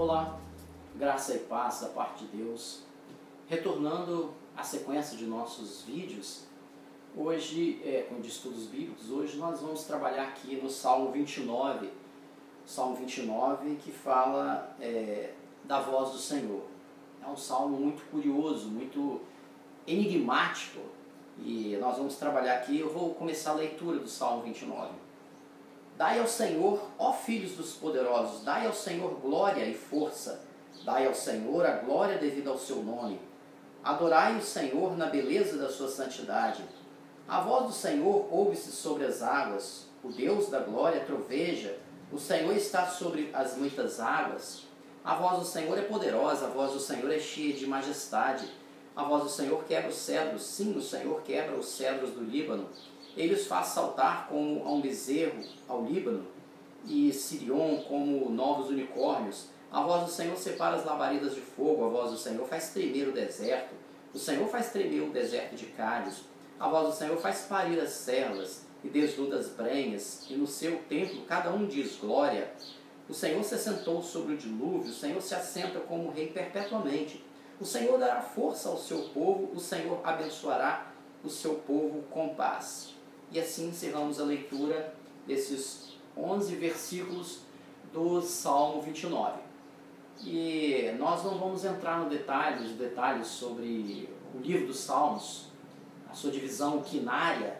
Olá, graça e paz da parte de Deus. Retornando à sequência de nossos vídeos, hoje, de estudos bíblicos, hoje nós vamos trabalhar aqui no Salmo 29, que fala da voz do Senhor. É um salmo muito curioso, muito enigmático, e nós vamos trabalhar aqui. Eu vou começar a leitura do Salmo 29. Dai ao Senhor, ó filhos dos poderosos, dai ao Senhor glória e força, dai ao Senhor a glória devida ao seu nome. Adorai o Senhor na beleza da sua santidade. A voz do Senhor ouve-se sobre as águas, o Deus da glória troveja, o Senhor está sobre as muitas águas. A voz do Senhor é poderosa, a voz do Senhor é cheia de majestade. A voz do Senhor quebra os cedros, sim, o Senhor quebra os cedros do Líbano. Ele os faz saltar como a um bezerro ao Líbano, e Sirion como novos unicórnios. A voz do Senhor separa as labaredas de fogo, a voz do Senhor faz tremer o deserto. O Senhor faz tremer o deserto de Cádiz. A voz do Senhor faz parir as serras e desnuda as brenhas, e no seu templo cada um diz glória. O Senhor se assentou sobre o dilúvio, o Senhor se assenta como rei perpetuamente. O Senhor dará força ao seu povo, o Senhor abençoará o seu povo com paz. E assim encerramos a leitura desses 11 versículos do Salmo 29. E nós não vamos entrar nos detalhes sobre o livro dos Salmos, a sua divisão quinária,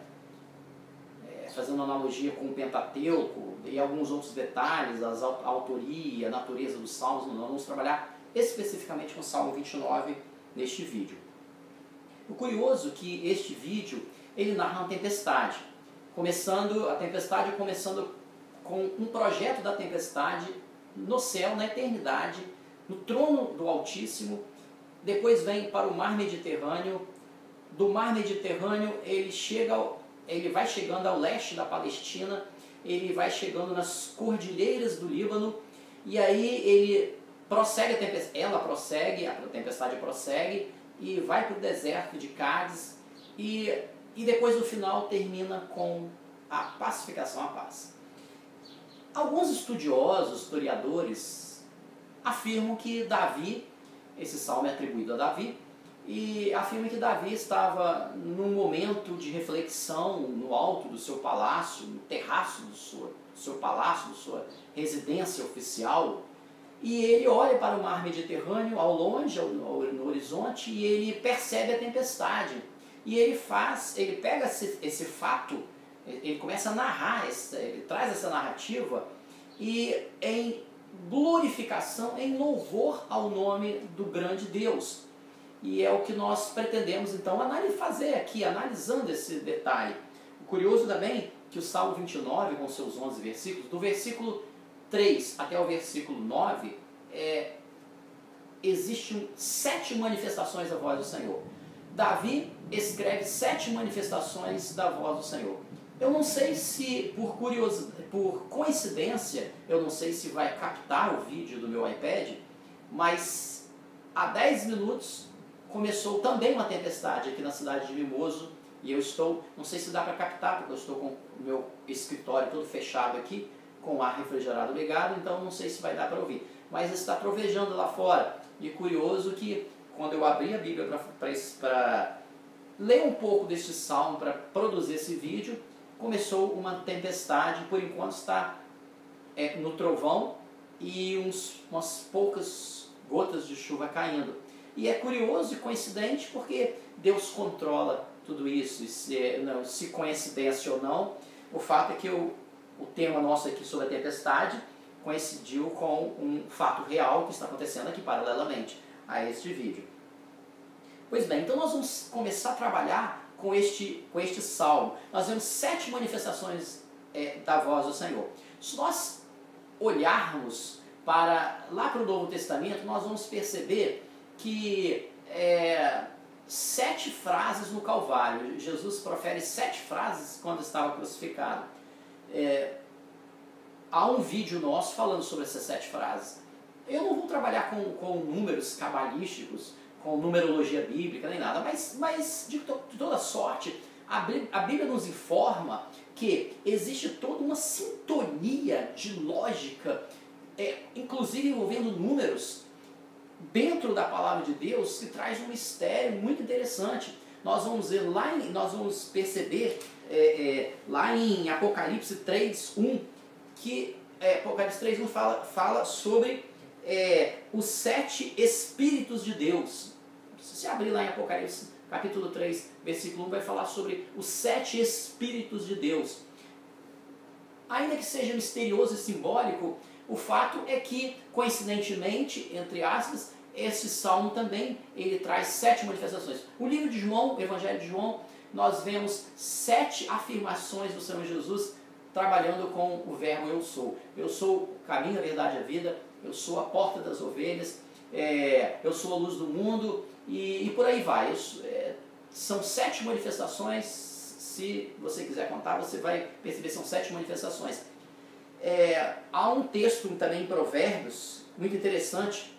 fazendo analogia com o Pentateuco e alguns outros detalhes, a autoria, a natureza dos Salmos. Não vamos trabalhar especificamente com o Salmo 29 neste vídeo. O curioso é que este vídeo ele narra uma tempestade, começando com um projeto da tempestade no céu, na eternidade, no trono do Altíssimo. Depois vem para o mar Mediterrâneo. Do mar Mediterrâneo ele vai chegando ao leste da Palestina, ele vai chegando nas cordilheiras do Líbano, e aí a tempestade prossegue e vai para o deserto de Cádiz, e depois no final termina com a pacificação, a paz. Alguns estudiosos, historiadores, afirmam que Davi, esse salmo é atribuído a Davi, e afirmam que Davi estava num momento de reflexão no alto do seu palácio, no terraço do seu palácio, da sua residência oficial, e ele olha para o mar Mediterrâneo ao longe, no horizonte, e ele percebe a tempestade. E ele pega esse fato, ele começa a narrar, ele traz essa narrativa, e em glorificação, em louvor ao nome do grande Deus. E é o que nós pretendemos então fazer aqui, analisando esse detalhe. O curioso também é que o Salmo 29, com seus 11 versículos, do versículo 3 até o versículo 9, existem 7 manifestações da voz do Senhor. Davi escreve 7 manifestações da voz do Senhor. Eu não sei se, por coincidência, eu não sei se vai captar o vídeo do meu iPad, mas há 10 minutos começou também uma tempestade aqui na cidade de Mimoso, e não sei se dá para captar, porque eu estou com o meu escritório todo fechado aqui, com o ar refrigerado ligado, então não sei se vai dar para ouvir. Mas está trovejando lá fora, e curioso que quando eu abri a Bíblia para ler um pouco deste salmo, para produzir esse vídeo, começou uma tempestade. Por enquanto está no trovão e umas poucas gotas de chuva caindo. E é curioso e coincidente porque Deus controla tudo isso, e se coincidência ou não, o fato é que o tema nosso aqui sobre a tempestade coincidiu com um fato real que está acontecendo aqui paralelamente a este vídeo. Pois bem, então nós vamos começar a trabalhar com este salmo. Nós vemos 7 manifestações da voz do Senhor. Se nós olharmos lá para o Novo Testamento, nós vamos perceber que 7 frases no Calvário. Jesus profere 7 frases quando estava crucificado. Há um vídeo nosso falando sobre essas 7 frases. Eu não vou trabalhar com números cabalísticos, com numerologia bíblica, nem nada, mas de toda sorte, a Bíblia nos informa que existe toda uma sintonia de lógica inclusive envolvendo números dentro da palavra de Deus, que traz um mistério muito interessante. Nós vamos ver lá, nós vamos perceber lá em Apocalipse 3:1, que Apocalipse 3:1 fala sobre os 7 Espíritos de Deus. Se você abrir lá em Apocalipse capítulo 3, versículo 1, vai falar sobre os 7 Espíritos de Deus. Ainda que seja misterioso e simbólico, o fato é que, coincidentemente, entre aspas, esse salmo também ele traz 7 manifestações. O livro de João, o Evangelho de João, nós vemos 7 afirmações do Senhor Jesus trabalhando com o verbo eu sou. Eu sou o caminho, a verdade e a vida, eu sou a porta das ovelhas, eu sou a luz do mundo e por aí vai. São 7 manifestações, se você quiser contar, você vai perceber que são 7 manifestações. Há um texto também em Provérbios, muito interessante: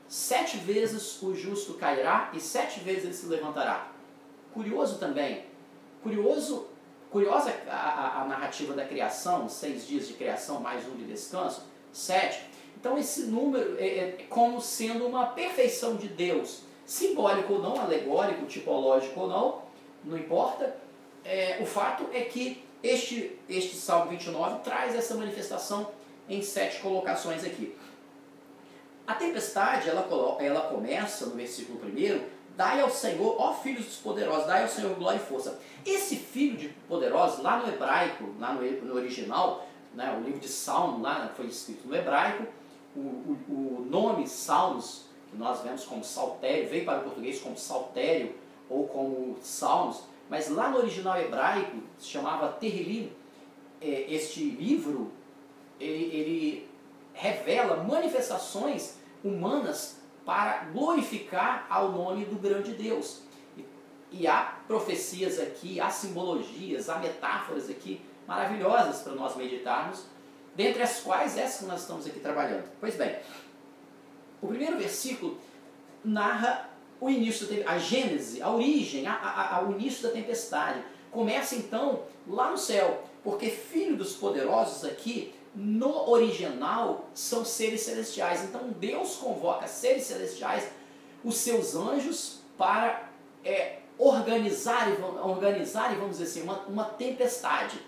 7 vezes o justo cairá e 7 vezes ele se levantará. Curioso também, curiosa a narrativa da criação, 6 dias de criação mais um de descanso, 7. Então esse número é como sendo uma perfeição de Deus, simbólico ou não, alegórico, tipológico ou não, não importa. O fato é que este Salmo 29 traz essa manifestação em 7 colocações aqui. A tempestade, ela começa no versículo 1, dai ao Senhor, ó filhos dos poderosos, dai ao Senhor glória e força. Esse filho de poderosos, lá no hebraico, lá no original, né, o livro de Salmo lá foi escrito no hebraico, o nome Salmos, que nós vemos como saltério, veio para o português como saltério ou como salmos, mas lá no original hebraico se chamava Terrilim. Este livro, ele revela manifestações humanas para glorificar ao nome do grande Deus. E há profecias aqui, há simbologias, há metáforas aqui maravilhosas para nós meditarmos, dentre as quais essa que nós estamos aqui trabalhando. Pois bem, o primeiro versículo narra o início, a gênese, a origem, o início da tempestade. Começa então lá no céu, porque filho dos poderosos aqui, no original, são seres celestiais. Então Deus convoca seres celestiais, os seus anjos, para organizar, vamos dizer assim, uma tempestade.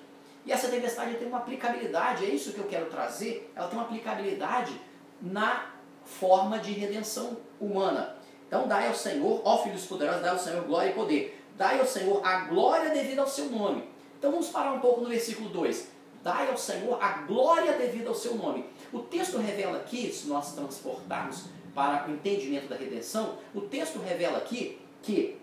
E essa tempestade tem uma aplicabilidade, é isso que eu quero trazer, ela tem uma aplicabilidade na forma de redenção humana. Então dai ao Senhor, ó filhos poderosos, dai ao Senhor glória e poder. Dai ao Senhor a glória devida ao seu nome. Então vamos parar um pouco no versículo 2. Dai ao Senhor a glória devida ao seu nome. O texto revela aqui, se nós transportarmos para o entendimento da redenção, o texto revela aqui que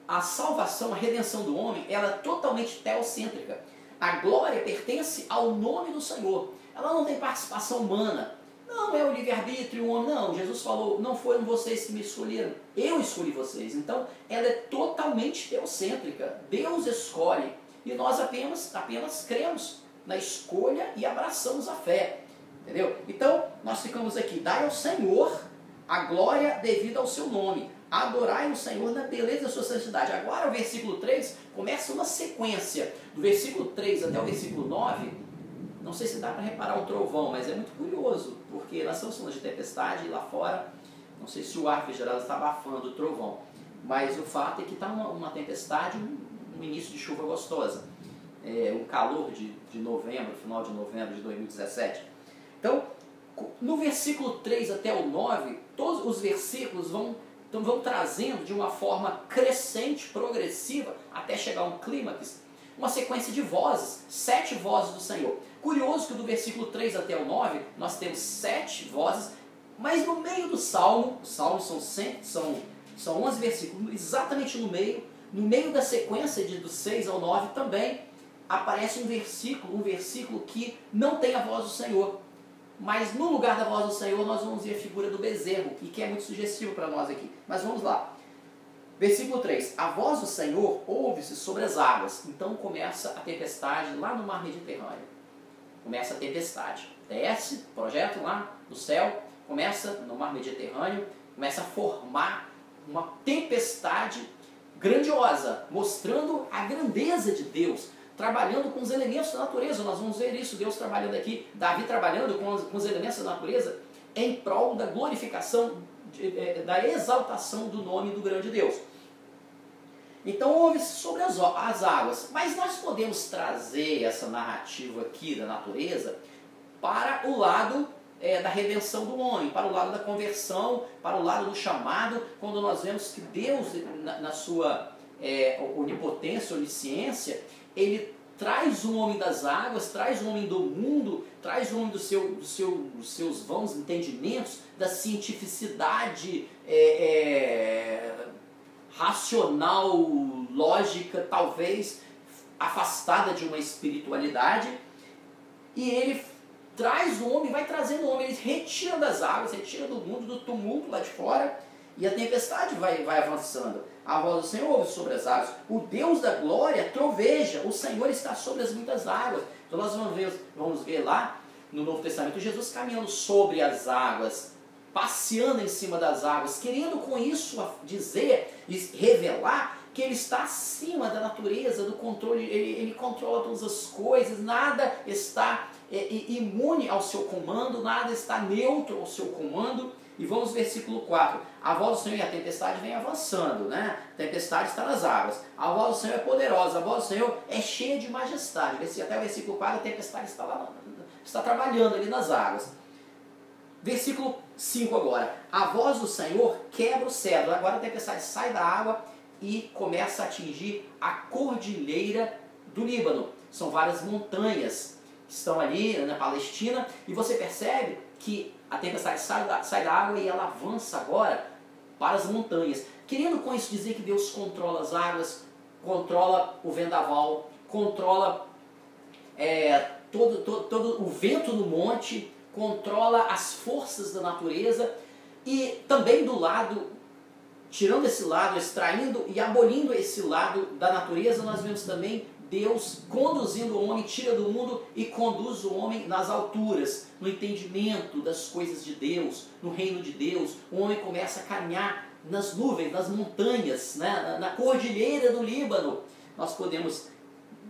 a salvação, a redenção do homem, ela é totalmente teocêntrica. A glória pertence ao nome do Senhor. Ela não tem participação humana. Não é o livre-arbítrio, o homem. Não, Jesus falou, não foram vocês que me escolheram, eu escolhi vocês. Então, ela é totalmente teocêntrica. Deus escolhe e nós apenas cremos na escolha e abraçamos a fé. Entendeu? Então, nós ficamos aqui, dai ao Senhor a glória devida ao seu nome. Adorai o Senhor na beleza da sua santidade. Agora o versículo 3 começa uma sequência. Do versículo 3 até o versículo 9, não sei se dá para reparar o trovão, mas é muito curioso, porque nós estamos falando de tempestade e lá fora, não sei se o ar refrigerado está abafando o trovão, mas o fato é que está uma tempestade, um início de chuva gostosa. Um calor de novembro, final de novembro de 2017. Então, no versículo 3 até o 9, todos os versículos vão trazendo de uma forma crescente, progressiva, até chegar a um clímax, uma sequência de vozes, 7 vozes do Senhor. Curioso que do versículo 3 até o 9, nós temos 7 vozes, mas no meio do salmo, os salmos são 11 versículos, exatamente no meio da sequência dos 6 ao 9 também aparece um versículo que não tem a voz do Senhor. Mas no lugar da voz do Senhor nós vamos ver a figura do bezerro, e que é muito sugestivo para nós aqui. Mas vamos lá. Versículo 3. A voz do Senhor ouve-se sobre as águas. Então começa a tempestade lá no mar Mediterrâneo. Começa a tempestade. Desce, projeto lá no céu, começa no mar Mediterrâneo, começa a formar uma tempestade grandiosa, mostrando a grandeza de Deus. trabalhando com os elementos da natureza. Nós vamos ver isso, Deus trabalhando aqui, Davi trabalhando com os elementos da natureza em prol da glorificação, da exaltação do nome do grande Deus. Então ouve-se sobre as águas, mas nós podemos trazer essa narrativa aqui da natureza para o lado da redenção do homem, para o lado da conversão, para o lado do chamado, quando nós vemos que Deus, na sua onipotência, onisciência, Ele traz o homem das águas, traz o homem do mundo, traz o homem dos seus vãos entendimentos, da cientificidade racional, lógica, talvez afastada de uma espiritualidade, e Ele traz o homem, vai trazendo o homem, Ele retira das águas, retira do mundo, do tumulto lá de fora, e a tempestade vai avançando. A voz do Senhor ouve sobre as águas. O Deus da glória troveja. O Senhor está sobre as muitas águas. Então nós vamos ver lá no Novo Testamento Jesus caminhando sobre as águas, passeando em cima das águas, querendo com isso dizer e revelar que Ele está acima da natureza, do controle. Ele controla todas as coisas. Nada está imune ao seu comando, nada está neutro ao seu comando. E vamos ao versículo 4. A voz do Senhor e a tempestade vem avançando, né? A tempestade está nas águas. A voz do Senhor é poderosa, a voz do Senhor é cheia de majestade. Até o versículo 4, a tempestade está lá, está trabalhando ali nas águas. Versículo 5 agora. A voz do Senhor quebra o cedro. Agora a tempestade sai da água e começa a atingir a cordilheira do Líbano. São várias montanhas que estão ali na Palestina, e você percebe que a tempestade sai da água e ela avança agora para as montanhas. Querendo com isso dizer que Deus controla as águas, controla o vendaval, controla todo o vento no monte, controla as forças da natureza, e também do lado, tirando esse lado, extraindo e abolindo esse lado da natureza, nós vemos também Deus conduzindo o homem, tira do mundo e conduz o homem nas alturas, no entendimento das coisas de Deus, no reino de Deus. O homem começa a caminhar nas nuvens, nas montanhas, né? Na cordilheira do Líbano. Nós podemos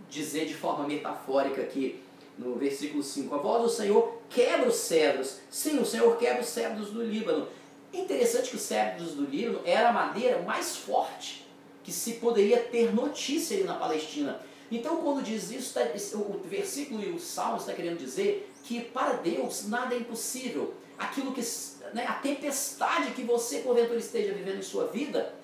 dizer de forma metafórica aqui, no versículo 5, a voz do Senhor quebra os cedros. Sim, o Senhor quebra os cedros do Líbano. É interessante que os cedros do Líbano era a madeira mais forte que se poderia ter notícia ali na Palestina. Então, quando diz isso, o versículo e o salmo está querendo dizer que para Deus nada é impossível. Aquilo que, né, a tempestade que você porventura esteja vivendo em sua vida,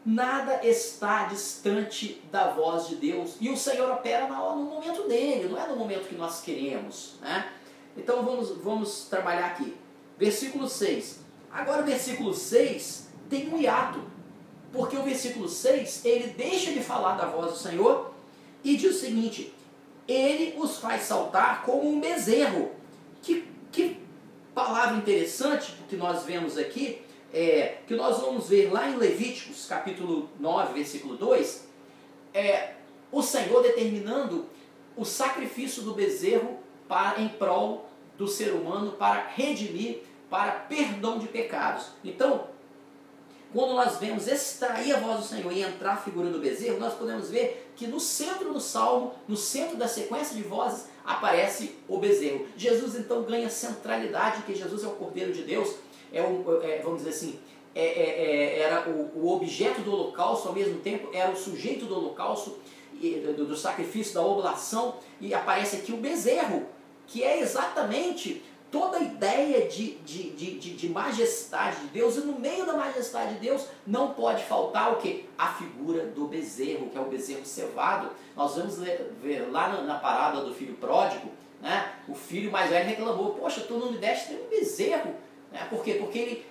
nada está distante da voz de Deus. E o Senhor opera no momento dele, não é no momento que nós queremos, né? Então vamos trabalhar aqui. Versículo 6. Agora o versículo 6 tem um hiato, porque o versículo 6, ele deixa de falar da voz do Senhor e diz o seguinte: Ele os faz saltar como um bezerro. Que palavra interessante que nós vemos aqui, que nós vamos ver lá em Levíticos, capítulo 9, versículo 2, o Senhor determinando o sacrifício do bezerro em prol do ser humano, para redimir, para perdão de pecados. Então, quando nós vemos extrair a voz do Senhor e entrar a figura do bezerro, nós podemos ver que no centro do salmo, no centro da sequência de vozes, aparece o bezerro. Jesus então ganha centralidade, que Jesus é o Cordeiro de Deus, vamos dizer assim, era o objeto do holocausto, ao mesmo tempo era o sujeito do holocausto, do sacrifício, da oblação, e aparece aqui o bezerro, que é exatamente toda a ideia de majestade de Deus, e no meio da majestade de Deus não pode faltar o quê? A figura do bezerro, que é o bezerro cevado. Nós vamos ver lá na parábola do filho pródigo, né? O filho mais velho reclamou: poxa, tu não me deste nenhum bezerro. Por quê? Porque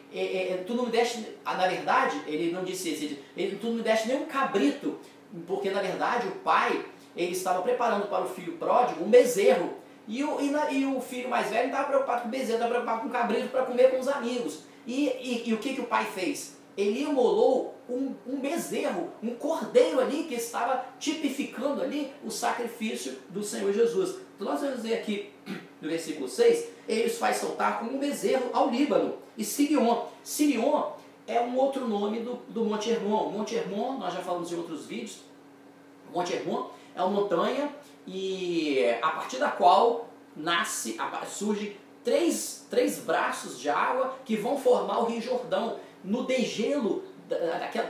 tu não me deste, na verdade, ele não disse isso, tu não me deste nenhum cabrito, porque na verdade o pai, ele estava preparando para o filho pródigo um bezerro. E o filho mais velho não estava preocupado com o bezerro, estava preocupado com o cabrito para comer com os amigos. E o que o pai fez? Ele imolou um bezerro, um cordeiro ali, que estava tipificando ali o sacrifício do Senhor Jesus. Então nós vamos ver aqui no versículo 6, ele os faz soltar como um bezerro ao Líbano. E Sirion. Sirion é um outro nome do Monte Hermon. Monte Hermon, nós já falamos em outros vídeos, Monte Hermon é uma montanha e a partir da qual surge três braços de água que vão formar o Rio Jordão. No degelo,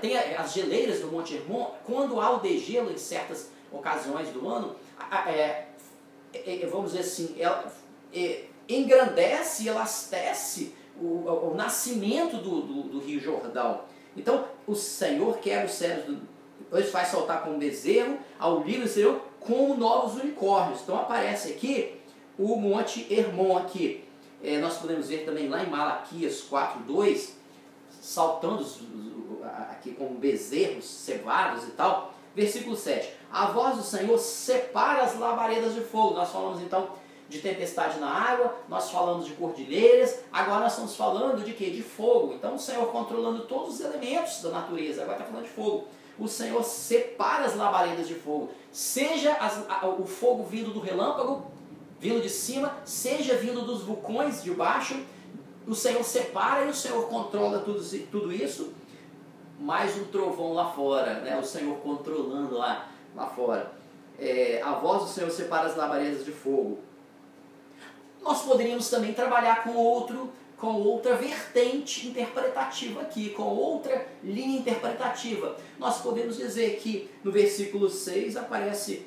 tem as geleiras do Monte Hermon, quando há o degelo em certas ocasiões do ano, vamos dizer assim, engrandece e elastece o nascimento do Rio Jordão. Então, o Senhor quebra os cedros, hoje faz saltar como bezerro, ao lírio exterior como novos unicórnios. Então aparece aqui o Monte Hermon aqui. Nós podemos ver também lá em Malaquias 4:2, saltando aqui como bezerros cevados e tal. Versículo 7. A voz do Senhor separa as labaredas de fogo. Nós falamos então de tempestade na água, nós falamos de cordilheiras, agora nós estamos falando de quê? De fogo. Então o Senhor controlando todos os elementos da natureza, agora está falando de fogo. O Senhor separa as labaredas de fogo, seja o fogo vindo do relâmpago, vindo de cima, seja vindo dos vulcões de baixo, o Senhor separa e o Senhor controla tudo isso, mais um trovão lá fora, né? O Senhor controlando lá fora. A voz do Senhor separa as labaredas de fogo. Nós poderíamos também trabalhar com outra vertente interpretativa aqui, com outra linha interpretativa. Nós podemos dizer que no versículo 6 aparece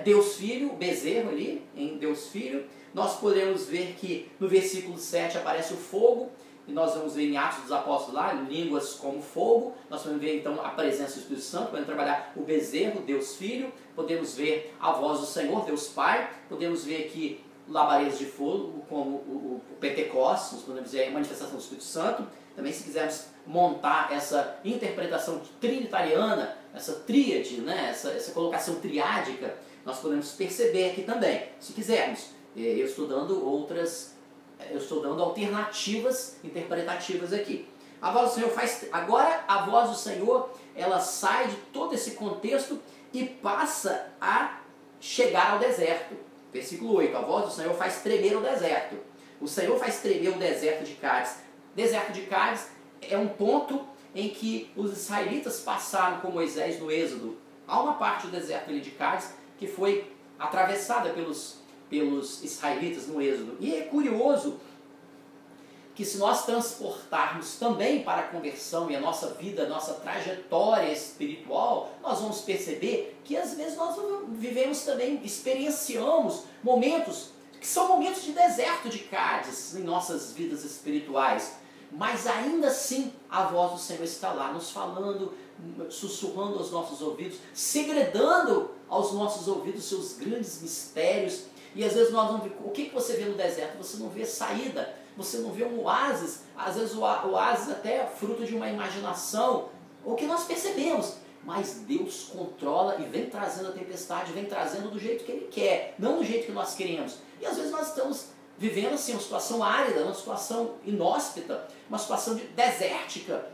Deus Filho, o bezerro ali, em Deus Filho. Nós podemos ver que no versículo 7 aparece o fogo, e nós vamos ver em Atos dos Apóstolos lá, línguas como fogo. Nós vamos ver então a presença do Espírito Santo, podemos trabalhar o bezerro, Deus Filho, podemos ver a voz do Senhor, Deus Pai, podemos ver aqui labaredas de fogo, como o Pentecostes, nós podemos ver a manifestação do Espírito Santo. Também, se quisermos montar essa interpretação trinitariana, essa tríade, né, essa colocação triádica, nós podemos perceber aqui também, se quisermos. Eu estou dando alternativas interpretativas aqui. A voz do Senhor agora a voz do Senhor, ela sai de todo esse contexto e passa a chegar ao deserto. Versículo 8, a voz do Senhor faz tremer o deserto. O Senhor faz tremer o deserto de Cádiz. Deserto de Cádiz é um ponto em que os israelitas passaram com Moisés no Êxodo. Há uma parte do deserto ali de Cádiz que foi atravessada pelos israelitas no Êxodo. E é curioso que, se nós transportarmos também para a conversão e a nossa vida, a nossa trajetória espiritual, nós vamos perceber que às vezes nós vivemos também, experienciamos momentos que são momentos de deserto de Cádiz em nossas vidas espirituais. Mas ainda assim a voz do Senhor está lá, nos falando, sussurrando aos nossos ouvidos, segredando aos nossos ouvidos seus grandes mistérios. E às vezes nós não vemos. O que você vê no deserto? Você não vê saída, você não vê um oásis. Às vezes o oásis até é fruto de uma imaginação, o que nós percebemos. Mas Deus controla e vem trazendo a tempestade, vem trazendo do jeito que Ele quer, não do jeito que nós queremos. E às vezes nós estamos vivendo assim uma situação árida, uma situação inóspita, uma situação desértica.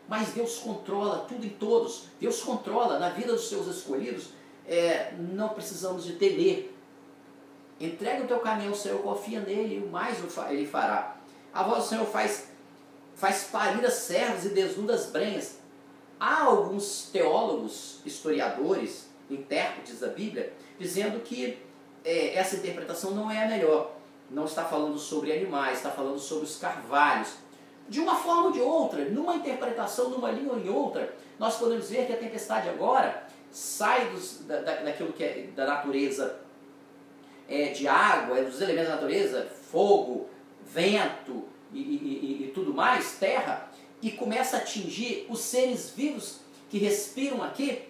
Mas Deus controla tudo em todos. Deus controla na vida dos seus escolhidos. Não precisamos de temer. Entrega o teu caminho ao Senhor, confia nele, e o mais Ele fará. A voz do Senhor faz parir as cervas e desnuda as brenhas. Há alguns teólogos, historiadores, intérpretes da Bíblia, dizendo que essa interpretação não é a melhor. Não está falando sobre animais, está falando sobre os carvalhos. De uma forma ou de outra, numa interpretação, numa linha ou em outra, nós podemos ver que a tempestade agora sai daquilo que é da natureza de água, dos elementos da natureza, fogo, vento e tudo mais, terra, e começa a atingir os seres vivos que respiram aqui.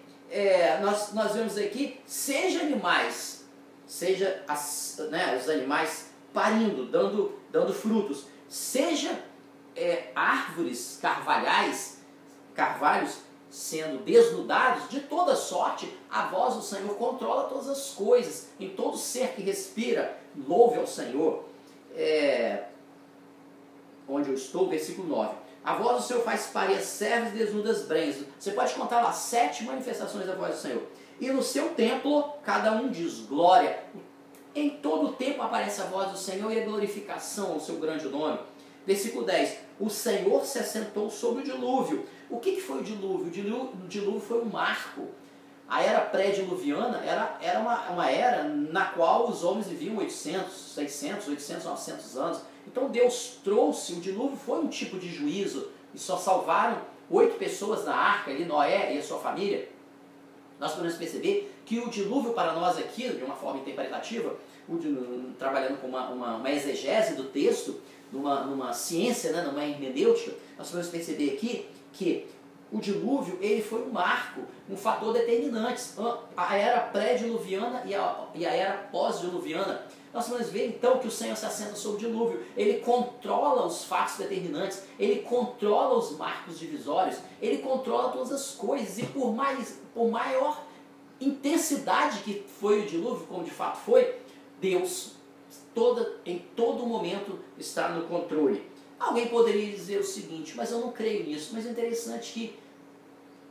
Nós vemos aqui, seja animais, seja os animais parindo, dando frutos, seja árvores, carvalhos sendo desnudados de toda sorte. A voz do Senhor controla todas as coisas, em todo ser que respira. Louve ao Senhor. Onde eu estou, versículo 9. A voz do Senhor faz parir as cervas e desnuda as brenhas. Você pode contar lá 7 manifestações da voz do Senhor. E no seu templo, cada um diz glória. Em todo o tempo aparece a voz do Senhor e a glorificação ao seu grande nome. Versículo 10. O Senhor se assentou sobre o dilúvio. O que foi o dilúvio? O dilúvio foi um marco. A era pré-diluviana era uma era na qual os homens viviam 800, 600, 800, 900 anos. Então Deus trouxe, o dilúvio foi um tipo de juízo, e só salvaram 8 pessoas na arca, ali, Noé e a sua família. Nós podemos perceber que o dilúvio para nós aqui, de uma forma interpretativa, trabalhando com uma exegese do texto, numa ciência, né, numa hermenêutica, nós podemos perceber aqui que o dilúvio ele foi um marco, um fator determinante. A era pré-diluviana e a era pós-diluviana. Nós vamos ver então que o Senhor se assenta sobre o dilúvio. Ele controla os fatos determinantes, ele controla os marcos divisórios, ele controla todas as coisas. E por maior intensidade que foi o dilúvio, como de fato foi, Deus em todo momento está no controle. Alguém poderia dizer o seguinte: mas eu não creio nisso. Mas é interessante que,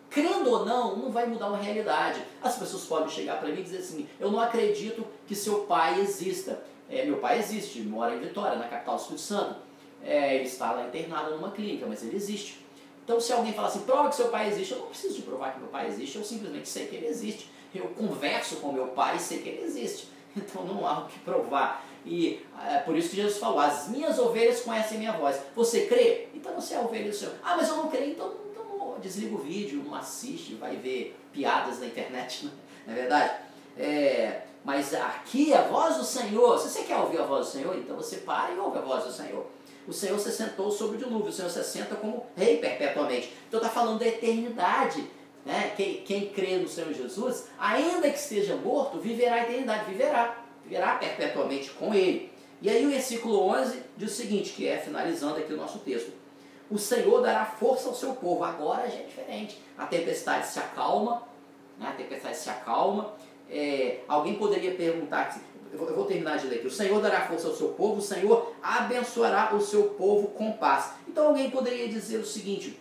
crendo ou não vai mudar uma realidade. As pessoas podem chegar para mim e dizer assim: eu não acredito que seu pai exista. Meu pai existe, mora em Vitória, na capital do Espírito Santo. Ele está lá internado numa clínica, mas ele existe. Então se alguém falar assim, prova que seu pai existe, eu não preciso de provar que meu pai existe, eu simplesmente sei que ele existe. Eu converso com meu pai e sei que ele existe. Então não há o que provar. E é por isso que Jesus falou: as minhas ovelhas conhecem minha voz. Você crê? Então você é a ovelha do Senhor. Ah, mas eu não creio, então desliga o vídeo, não assiste, vai ver piadas na internet, não é verdade? Mas aqui a voz do Senhor, se você quer ouvir a voz do Senhor, então você para e ouve a voz do Senhor. O Senhor se sentou sobre o dilúvio, o Senhor se senta como rei perpetuamente. Então está falando da eternidade. Né? Quem crê no Senhor Jesus, ainda que esteja morto, viverá a eternidade, viverá perpetuamente com Ele. E aí o versículo 11 diz o seguinte, que é finalizando aqui o nosso texto: o Senhor dará força ao seu povo. Agora já é diferente. A tempestade se acalma, né? A tempestade se acalma. Alguém poderia perguntar, eu vou terminar de ler aqui: o Senhor dará força ao seu povo, o Senhor abençoará o seu povo com paz. Então alguém poderia dizer o seguinte: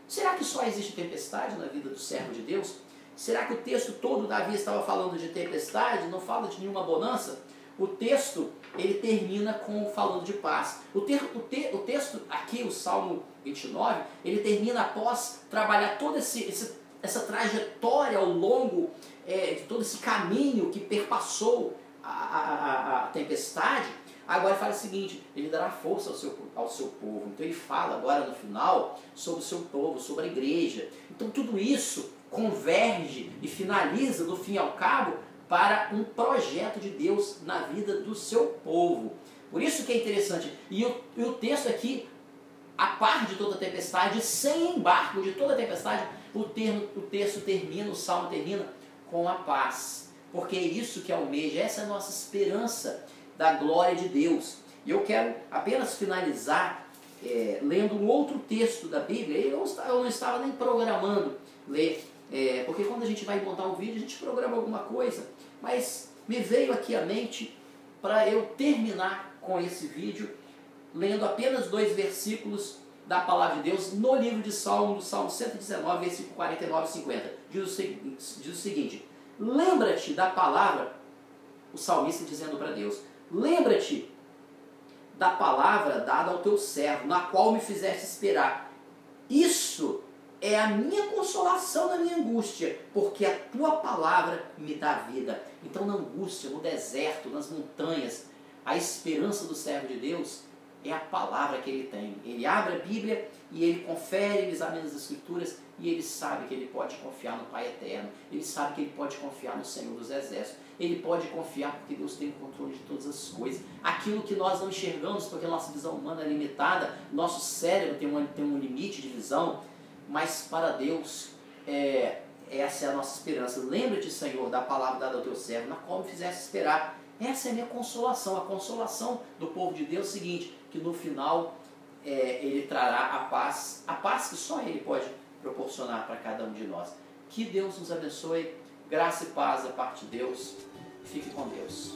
será que só existe tempestade na vida do servo de Deus? Será que o texto todo, Davi estava falando de tempestade, não fala de nenhuma bonança? O texto, ele termina falando de paz. O texto aqui, o Salmo 29, ele termina após trabalhar toda essa trajetória ao longo de todo esse caminho que perpassou a tempestade. Agora ele fala o seguinte: ele dará força ao seu povo. Então ele fala agora no final sobre o seu povo, sobre a igreja. Então tudo isso converge e finaliza, do fim ao cabo, para um projeto de Deus na vida do seu povo. Por isso que é interessante. E o texto aqui, a par de toda a tempestade, sem embargo de toda a tempestade, o texto termina, o salmo termina com a paz. Porque é isso que almeja, essa é a nossa esperança da glória de Deus. E eu quero apenas finalizar lendo um outro texto da Bíblia. Eu não estava nem programando ler, porque quando a gente vai montar um vídeo, a gente programa alguma coisa. Mas me veio aqui à mente para eu terminar com esse vídeo, lendo apenas 2 versículos da palavra de Deus no livro de Salmo, Salmo 119, versículo 49 e 50. Diz o seguinte: lembra-te da palavra, o salmista dizendo para Deus, lembra-te da palavra dada ao teu servo, na qual me fizeste esperar. Isso é a minha consolação na minha angústia, porque a tua palavra me dá vida. Então na angústia, no deserto, nas montanhas, a esperança do servo de Deus é a palavra que ele tem. Ele abre a Bíblia e ele confere, ele examina as Escrituras e ele sabe que ele pode confiar no Pai Eterno. Ele sabe que ele pode confiar no Senhor dos Exércitos. Ele pode confiar porque Deus tem o controle de todas as coisas. Aquilo que nós não enxergamos porque a nossa visão humana é limitada, nosso cérebro tem um limite de visão, mas para Deus essa é a nossa esperança. Lembra-te, Senhor, da palavra dada ao teu servo, na qual me fizeste esperar. Essa é a minha consolação. A consolação do povo de Deus é o seguinte, que no final ele trará a paz que só Ele pode proporcionar para cada um de nós. Que Deus nos abençoe, graça e paz da parte de Deus. Fique com Deus.